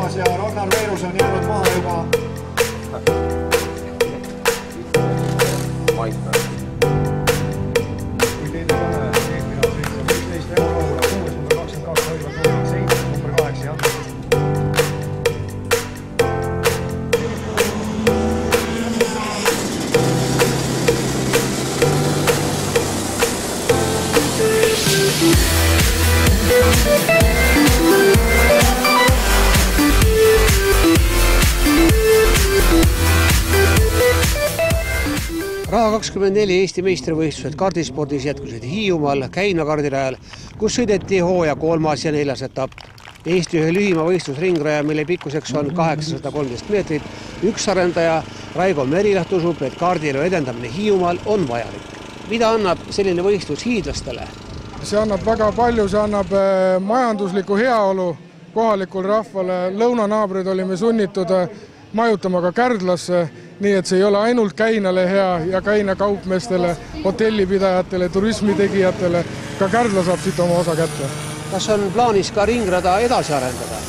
Rahulas ja Ragnar Veerus on jäänud maha juba. Maika. Kui teine kahe, eelmine 11 Remo Rahula, 6 number 22 Aivar Toomik, 7 number 8 Jan. Raha 24 Eesti meistrivõistlused kardispordis jätkusid Hiiumaal Käina kardirajal, kus sõideti hooaja 3. ja 4. etapp. Eesti ühe lühima võistlusringraja, mille pikkuseks on 813 meetrit, üks arendaja Raigo Merilaht usub, et kaardielu edendamine Hiiumaal on vajalik. Mida annab selline võistlus hiidlastele? See annab väga palju, see annab majanduslikku heaolu kohalikul rahvale. Lõunanaabrid olime sunnitud majutama ka Kärdlasse, nii et see ei ole ainult Käinale hea ja Käina kaupmeestele, hotellipidajatele, turismitegijatele. Ka Kärdla saab siit oma osa kätte. Kas on plaanis ka ringrada edasi arendada?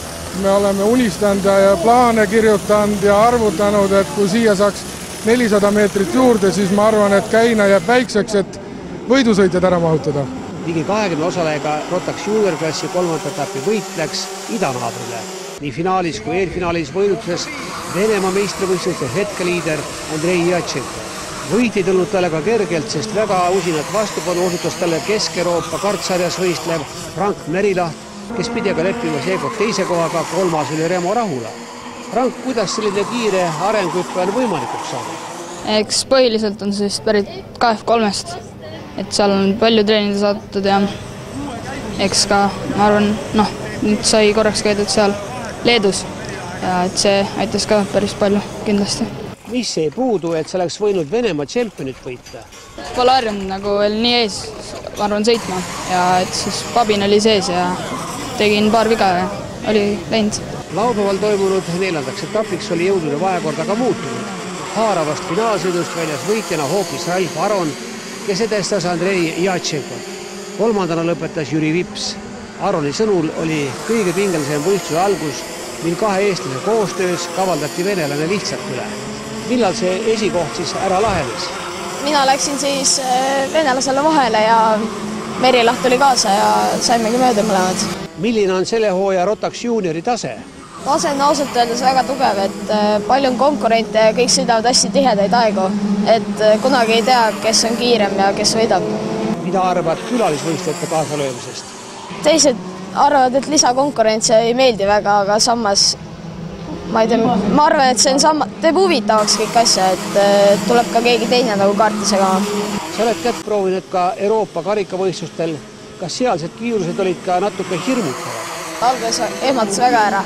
Me oleme unistanud ja plaane kirjutanud ja arvutanud, et kui siia saaks 400 meetrit juurde, siis ma arvan, et Käina jääb väikseks, et võidusõitjad ära mahutada. Ligi 20 osalejaga Rotax juniorklassi 3. etapi võit läks idanaabrile. Nii finaalis kui eelfinaalis võidutses Venemaa meistrivõistluste hetkeliider Andrei Jatšenko. Võit ei tulnud talle ka kergelt, sest väga usinat vastupanu osutas talle Kesk-Euroopa kartsarjas võistlev Frank Merilaht, kes pidi aga leppima seekord teise kohaga, 3. oli Remo Rahula. Frank, kuidas selline kiire arenguhüpe on võimalikuks saada? Eks põhiliselt on siis pärit KF3-st, et seal on palju treenida saadetud ja eks ka, ma arvan, nüüd sai korraks käidud seal Leedus ja et see aitas ka päris palju kindlasti. Mis ei puudu, et see oleks võinud Venemaa tšempionit võita? Pole harjunud nagu veel nii ees, ma arvan, sõitma ja et siis Pabin oli sees ja tegin paar viga ja oli läinud. Laupäeval toimunud 4. etapiks oli jõudude vahekord aga muutunud. Haaravast finaalsõidust väljas võitjana hoopis Ralf Aron, kes edestas Andrei Jatšenkot. 3. lõpetas Jüri Vips. Aroni sõnul oli kõige pingelisem võistluse algus, mil kahe eestlase koostöös kavaldati venelane lihtsalt üle. Millal see esikoht siis ära lahenes? Mina läksin siis venelasele vahele ja Merilaht tuli kaasa ja saimegi mööda mõlemad. Milline on selle hooaja Rotax juniori tase? Tase on ausalt öeldes väga tugev, et palju on konkurente ja kõik sõidavad hästi tihedaid aegu, et kunagi ei tea, kes on kiirem ja kes võidab. Mida arvad külalisvõistlejate kaasalöömisest? Teised arvavad, et lisakonkurents ei meeldi väga, aga samas ma arvan, et see on teeb huvitavaks kõik asja, et tuleb ka keegi teine nagu kaarti segama. Sa oled kätt proovinud ka Euroopa karikavõistlustel. Kas sealsed kiirused olid ka natuke hirmutavad? Alguses ehmatas väga ära,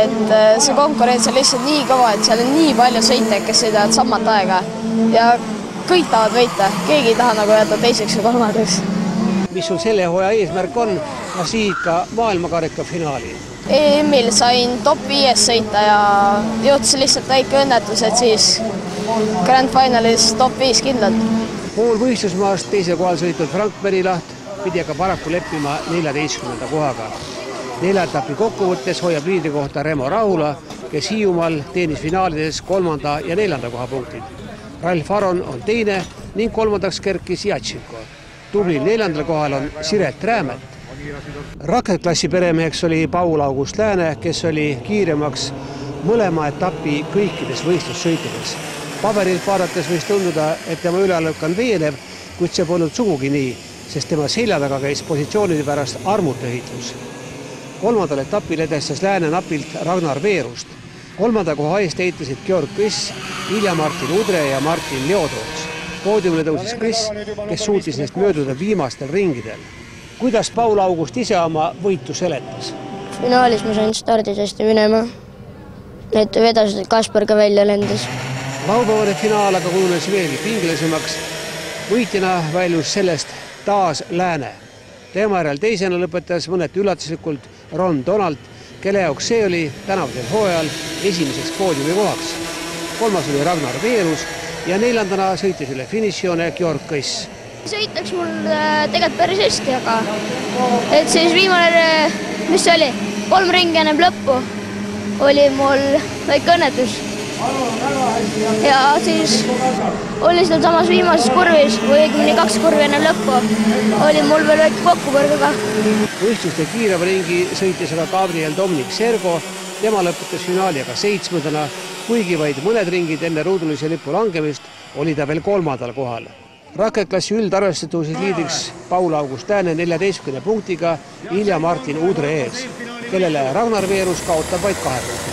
et see konkurents on lihtsalt nii kõva, et seal on nii palju sõitjaid, kes sõidavad samat aega ja kõik tahavad võita. Keegi ei taha nagu jääda teiseks ja kolmandaks. Mis sul selle hooaja eesmärk on? Ja siit ka maailmakarika finaali. EM-il sain top 5 sõita ja jõudis lihtsalt väike õnnetus, et siis Grand Finalis top 5 kindlalt. Pool võistlusmaast teise kohal sõitud Frank Merilaht pidi aga paraku leppima 14. kohaga. 4. etapi kokkuvõttes hoiab liidri kohta Remo Rahula, kes Hiiumaal teenis finaalides 3. ja 4. koha punktid. Ralf Aron on teine ning 3. kerkis Jatšenko. Tublil 4. kohal on Siret Räämet. Rakketklassi peremeheks oli Paul August Lääne, kes oli kiiremaks mõlema etapi kõikides võistlussõitudes. Paberilt vaadates võis tunduda, et tema ülelõik on veenev, kuid see polnud sugugi nii, sest tema selja taga käis positsioonide pärast armutu ehitus. 3. etapil edestas Lääne napilt Ragnar Veerust. 3. koha eest ehitasid Georg Kõss, Ilja-Martin Udre ja Martin Leotoots. Poodiumile tõusis Kõss, kes suutis neist mööduda viimastel ringidel. Kuidas Paul August ise oma võitu seletas? Finaalis ma sain stardis hästi minema. Need vedasid Kaspar ka välja lendas. Laupäevane finaal aga kujunes veelgi pingelisemaks. Võitjana väljus sellest taas Lääne. Tema järel teisena lõpetas mõneti üllatuslikult Ron Donald, kelle jaoks see oli tänavusel hooajal esimeseks poodiumi kohaks. 3. oli Ragnar Veerus ja 4. sõitis üle finišijoone Georg Kõss. Sõit läks mul tegelikult päris hästi, aga et siis viimane, mis see oli, 3 ringi ennem lõppu, oli mul väike õnnetus. Ja siis oli seal samas viimases kurvis, või õigemini 2 kurvi enne lõppu, oli mul veel väike kokkupõrge ka. Võistluste kiirema ringi sõitis aga Gabriel Dominic Sergo, tema lõpetas finaali aga 7. Kuigi vaid mõned ringid enne ruudulise lipu langemist oli ta veel 3. kohal. Raketklassi üldarvestatud liidriks Paul Augustääne 14 punktiga Ilja Martin Udre ees, kellele Ragnar Veerus kaotab vaid 2 punktiga.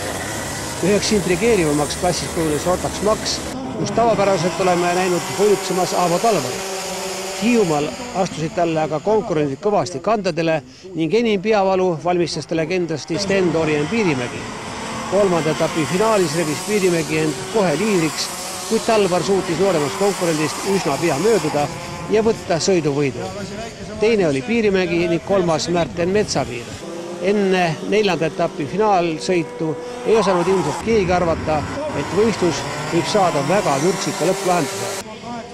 Üheks intrigeerivamaks klassis kujunes Rotax Max, kus tavapäraselt oleme näinud hoiutsemas Aavo Talvarit. Hiiumaal astusid talle aga konkurendid kõvasti kandadele ning enim peavalu valmistas talle kindlasti Sten Dorien Piirimägi. 3. etapi finaalis rebis Piirimägi end kohe liidriks, kuid Talvar suutis nooremast konkurendist üsna pea mööduda ja võtta sõiduvõidu. Teine oli Piirimägi ning 3. Märten Metsapiir. Enne 4. etapi finaalsõitu ei osanud ilmselt keegi arvata, et võistlus võib saada väga vürtsika lõpplahenduse.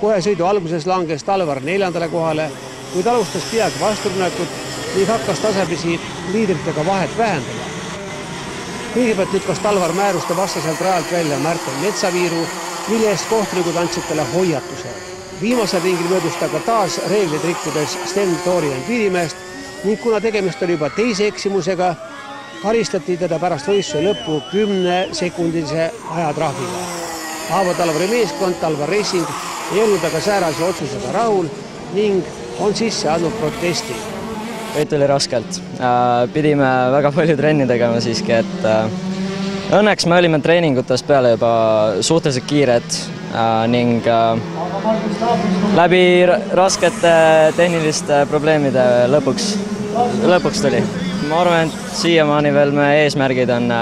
Kohe sõidu alguses langes Talvar 4. kohale, kuid alustas peagi vasturünnakut ning hakkas tasapisi liidritega vahet vähendama. Kõigepealt lükkas Talvar määruste vastaselt rajalt välja Märten Metsapiiru, mille eest kohtunikud andsid talle hoiatuse. Viimasel ringil möödus ta ka taas reeglid rikkudes Sten Dorien Piirimäest ning kuna tegemist oli juba teise eksimusega, karistati teda pärast võistluse lõppu 10-sekundilise ajatrahviga. Aavo Talvari meeskond Talvar Racing ei olnud aga säärase otsusega rahul ning on sisse andnud protesti. Võit oli raskelt. Pidime väga palju trenni tegema siiski, et õnneks me olime treeningutest peale juba suhteliselt kiired ning läbi raskete tehniliste probleemide lõpuks tuli. Ma arvan, et siiamaani veel meie eesmärgid on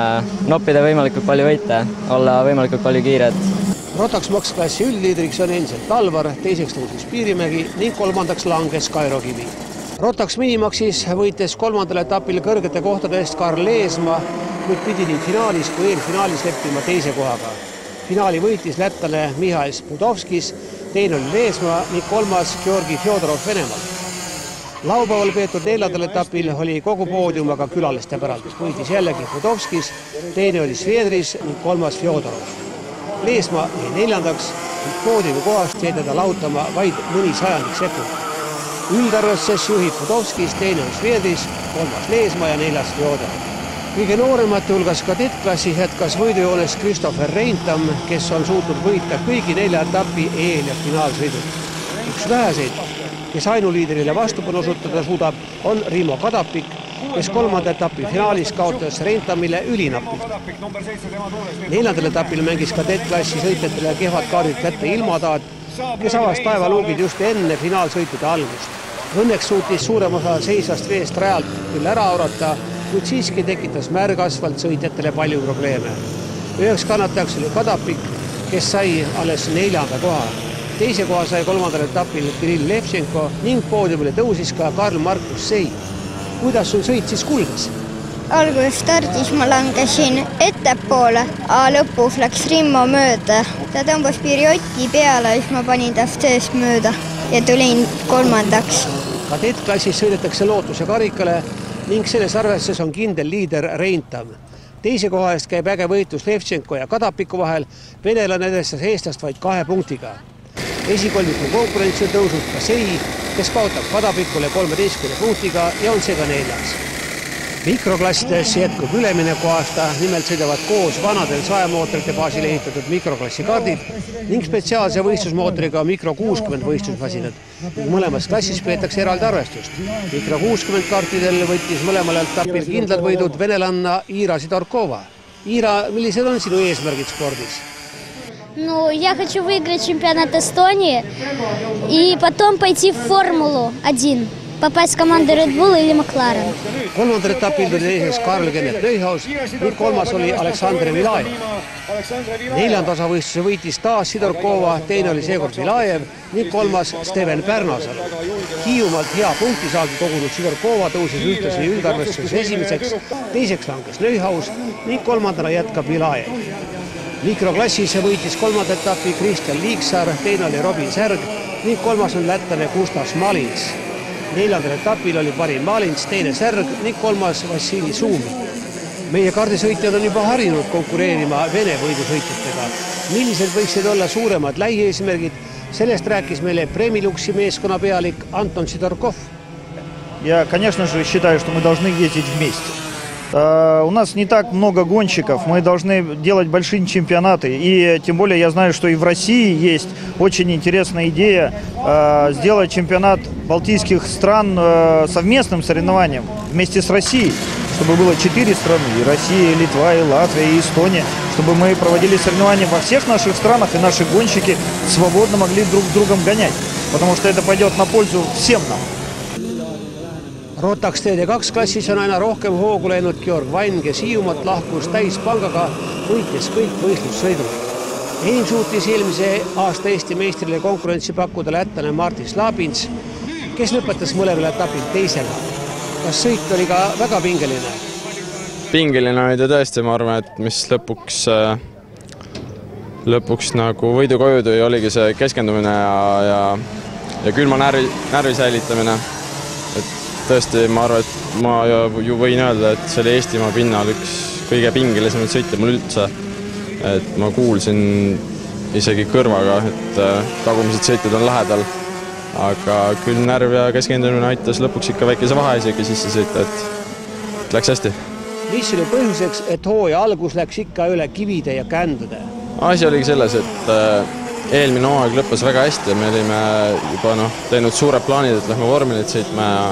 noppida võimalikult palju võite, olla võimalikult palju kiired. Rotax Max klassi üldliidriks on endiselt Talvar, teiseks tõusis Piirimägi ning 3. langes Kairo Kivi. Rotax Minimaxis võites 3. etapil kõrgete kohtade eest Karl Leesmaa, kuid pidi nii finaalis kui eelfinaalis leppima 2. kohaga. Finaali võitis lätlane Mihhail Spudovskis, teine oli Leesmaa ning 3. Georgi Fjodorov Venemaalt. Laupäeval peetud 4. etapil oli kogu poodium aga külaliste päralt. Võitis jällegi Spudovskis, teine oli Svedris ning 3. Fjodorov. Leesmaa jäi 4. ning poodiumi kohast jäi teda lautama vaid mõni sajandik sekund. Üldarvestuses juhib Spudovskis, teine on Svedris, 3. Leesmaa ja 4. Fjodorov. Kõige nooremate hulgas kadetklassis jätkas võidujoones Christopher Reintam, kes on suutnud võita kõigi 4 etapi eel- ja finaalsõidud. Üks väheseid, kes ainuliidrile vastupanu osutada suudab, on Rimo Kadapik, kes 3. etapi finaalis kaotas Reintamile ülinapilt. 4. etapil mängis kadettklassi sõitjatele kehvad kaardid kätte Ilmataat, kes avas taevaluugid just enne finaalsõitude algust. Õnneks suutis suurem osa seisvast veest rajalt küll ära aurata, kuid siiski tekitas märg asfalt sõitjatele palju probleeme. Üheks kannatajaks oli Kadapik, kes sai alles 4. koha. 2. koha sai 3. etapil Kirill Levtšenko ning poodiumile tõusis ka Karl Markus Sei. Kuidas sul sõit siis kulges? Alguses stardis ma langesin ettepoole, aga lõpus läks Rimmo mööda. Ta tõmbas Pirjoti peale, siis ma panin tast seest mööda ja tulin 3. Kadettklassis sõidetakse Lootuse karikale ning selles arvestuses on kindel liider Reintam. 2. koha eest käib äge võitlus Levtšenko ja Kadapiku vahel, venelane edestas eestlast vaid 2 punktiga. Esikolmiku konkurents on tõusnud ka Sei, kes kaotab Kadapikule 13 punktiga ja on seega 4. Mikroklassides jätkub ülemineku aasta, nimelt sõidavad koos vanadel saemootorite baasil ehitatud mikroklassi kaardid ning spetsiaalse võistlusmootoriga Mikro 60 võistlusmasinad. Mõlemas klassis peetakse eraldi arvestust. Mikro 60 kaartidel võttis mõlemal etapil kindlad võidud venelanna Ира Sidorkova. Ира, millised on sinu eesmärgid spordis? Ну, я хочу выиграть чемпионат Эстонии и потом пойти в Формулу-1. Попасть в команду Red Bull или McLaren. 3. etapil tuli teiseks Karl-Kenneth Neuhaus ning 3. oli Aleksandr Vilajev. 4. osavõistluse võitis taas Sidorkova, teine oli seekord Vilajev ning 3. Steven Pärnasalu. Hiiumaalt hea punktisaagi kogunud Sidorkova tõusis ühtlasi üldarvestuses esimeseks, teiseks langes Neuhaus ning 3. jätkab Vilajev. Mikroklassis võitis 3. etapi Kristjan Liiksaar, teine oli Robin Särg ning 3. on lätlane Gustav Malins. 4. etapil oli parim Malins, teine Särg ning 3. Vassili Suumi. Meie kardisõitjad on juba harinud konkureerima Vene võidusõitjatega. Millised võiksid olla suuremad lähieesmärgid? Sellest rääkis meile Premiluxi meeskonna pealik Anton Sidorkov. Я, конечно же, считаю, что мы должны ездить вместе. У нас не так много гонщиков, мы должны делать большие чемпионаты. И тем более я знаю, что и в России есть очень интересная идея сделать чемпионат балтийских стран совместным соревнованием вместе с Россией. Чтобы было 4 страны, и Россия, и Литва, и Латвия, и Эстония, чтобы мы проводили соревнования во всех наших странах, и наши гонщики свободно могли друг с другом гонять, потому что это пойдет на пользу всем нам. Rotax TD2 klassis on aina rohkem hoogu läinud Georg Vann, kes Hiiumaalt lahkus täispangaga, võites kõik võistlussõidud. Enim suutis eelmise aasta Eesti meistrile konkurentsi pakkuda lätlane Martis Labins, kes lõpetas mõlemal etapil teisega. Kas sõit oli ka väga pingeline? Pingeline oli ta tõesti, ma arvan, et mis lõpuks nagu võidu koju tõi, oligi see keskendumine ja külma närvi säilitamine. Et tõesti, ma arvan, et ma ju võin öelda, et see oli Eestimaa pinnal üks kõige pingelisemaid sõite mul üldse. Et ma kuulsin isegi kõrvaga, et tagumised sõitud on lähedal. Aga küll närv ja keskendumine aitas lõpuks ikka väikese vahe isegi sisse sõita, et läks hästi. Mis oli põhjuseks, et hooaja algus läks ikka üle kivide ja kändude? Asi oligi selles, et eelmine hooaeg lõppes väga hästi ja me olime juba teinud suured plaanid, et lähme vormelit sõitma ja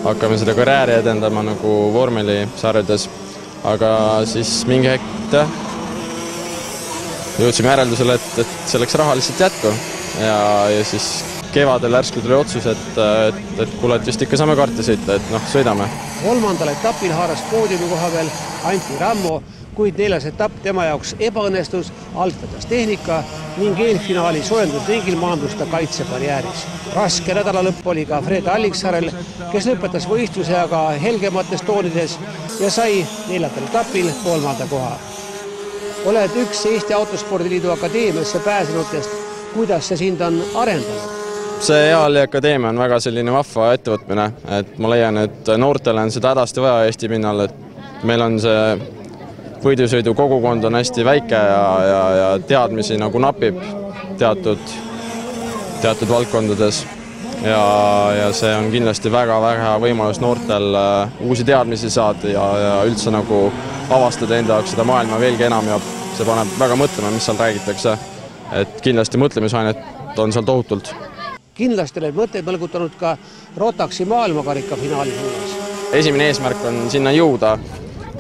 hakkame seda karjääri edendama nagu vormelisarjades. Aga siis mingi hetk jõudsime järeldusele, et see läks raha lihtsalt jätku ja siis kevadel järsku tuli otsus, et kuule, et just ikka saame karti sõita, et sõidame. Kolmandal etapil haaras poodiumi koha veel Antti Rammo, kuid 4. etapp tema jaoks ebaõnnestus, altvedas tehnika ning eelfinaali soojendusringil maandus ta kaitsebarjääris. Raske nädala lõpp oli ka Fred Alliksaarel, kes lõpetas võistluse aga helgemates toonides ja sai 4. etapil 3. koha. Oled üks Eesti Autospordiliidu akadeemiasse pääsenutest. Kuidas see sind on arendanud? See EAL Akadeemia on väga selline vahva ettevõtmine, et ma leian, et noortele on seda hädasti vaja Eesti pinnal, et meil on see võidusõidu kogukond on hästi väike ja teadmisi nagu napib teatud valdkondades ja see on kindlasti väga võimalus noortel uusi teadmisi saada ja üldse nagu avastada enda jaoks seda maailma veelgi enam ja see paneb väga mõtlema, mis seal räägitakse, et kindlasti mõtlemisainet on seal tohutult. Kindlasti oled mõtteid mõlgutanud ka Rotaxi maailmakarika finaali suunas. Esimene eesmärk on sinna jõuda,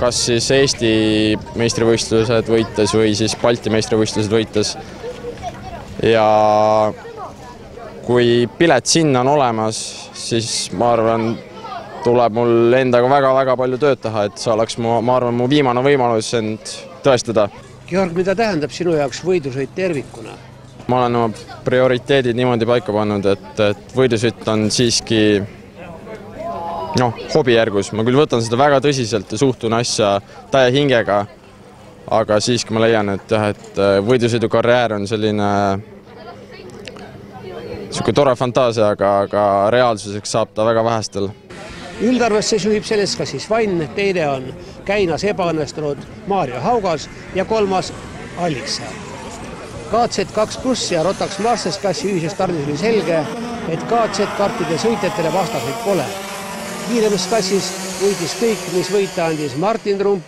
kas siis Eesti meistrivõistlused võites või siis Balti meistrivõistlused võites. Ja kui pilet sinna on olemas, siis ma arvan, tuleb mul endaga väga palju tööd teha, et see oleks, ma arvan, mu viimane võimalus end tõestada. Georg, mida tähendab sinu jaoks võidusõit tervikuna? Ma olen oma prioriteedid niimoodi paika pannud, et võidusõit on siiski hobijärgus. Ma küll võtan seda väga tõsiselt ja suhtun asja täie hingega, aga siiski ma leian, et võidusõidu karjäär on selline tore fantaasia, aga reaalsuseks saab ta väga vähestel. Üldarvesse juhib sellest ka siis Vann, teine on Käinas ebaõnnestunud Maarjo Haugas ja 3. Alliksaar. KZ2+ ja Rotax Masters klassi ühises stardis oli selge, et KZ-kartide sõitjatele vastaseid pole. Kiiremas klassis võitis kõik, mis võita andis Martin Rump,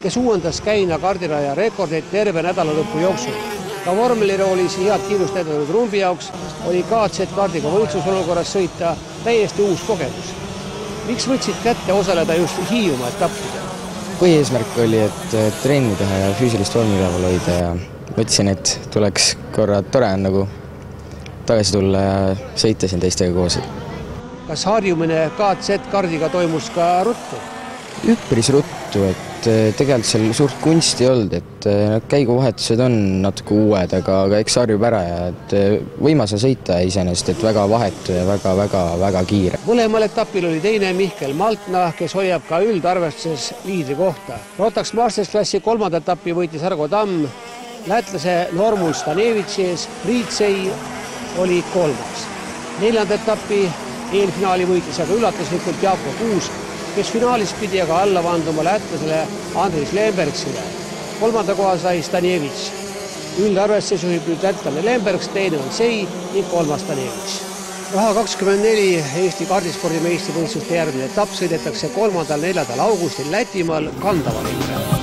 kes uuendas Käina kardiraja rekordeid terve nädalalõppu jooksul. Ka vormeliroolis head kiirust näidanud Rumbi jaoks oli KZ-kardiga võistlusolukorras sõita täiesti uus kogemus. Miks võtsid kätte osaleda just Hiiumaa etappidel? Põhieesmärk oli, et trenni teha ja füüsilist vormi üleval hoida ja mõtlesin, et tuleks korra tore on nagu tagasi tulla ja sõita siin teistega koos. Kas harjumine KZ-kardiga toimus ka ruttu? Üpris ruttu, et tegelikult seal suurt kunsti ei olnud, et käiguvahetused on natuke uued, aga eks harjub ära ja võimas on sõita iseenesest, et väga vahetu ja väga kiire. Mõlemal etapil oli teine Mihkel Maltna, kes hoiab ka üldarvestuses liidri kohta. Rotax Masters klassi 3. etappi võitis Argo Tamm, lätlase Normund Stanevitsi ees, Priitsei oli 3. 4. etappi eelfinaali võitis aga üllatuslikult Jaako Kuusk, kes finaalis pidi aga alla vanduma lätlasele Andris Lembergsile. 3. koha sai Stanjevitš. Üldarvestes juhib nüüd lätlane Lembergs, teine on Sei ning 3. Stanjevitš. Raha 24 Eesti kardispordi meistrivõistluste järgmine etapp sõidetakse 3.–4. augustil Lätimaal Kandavale.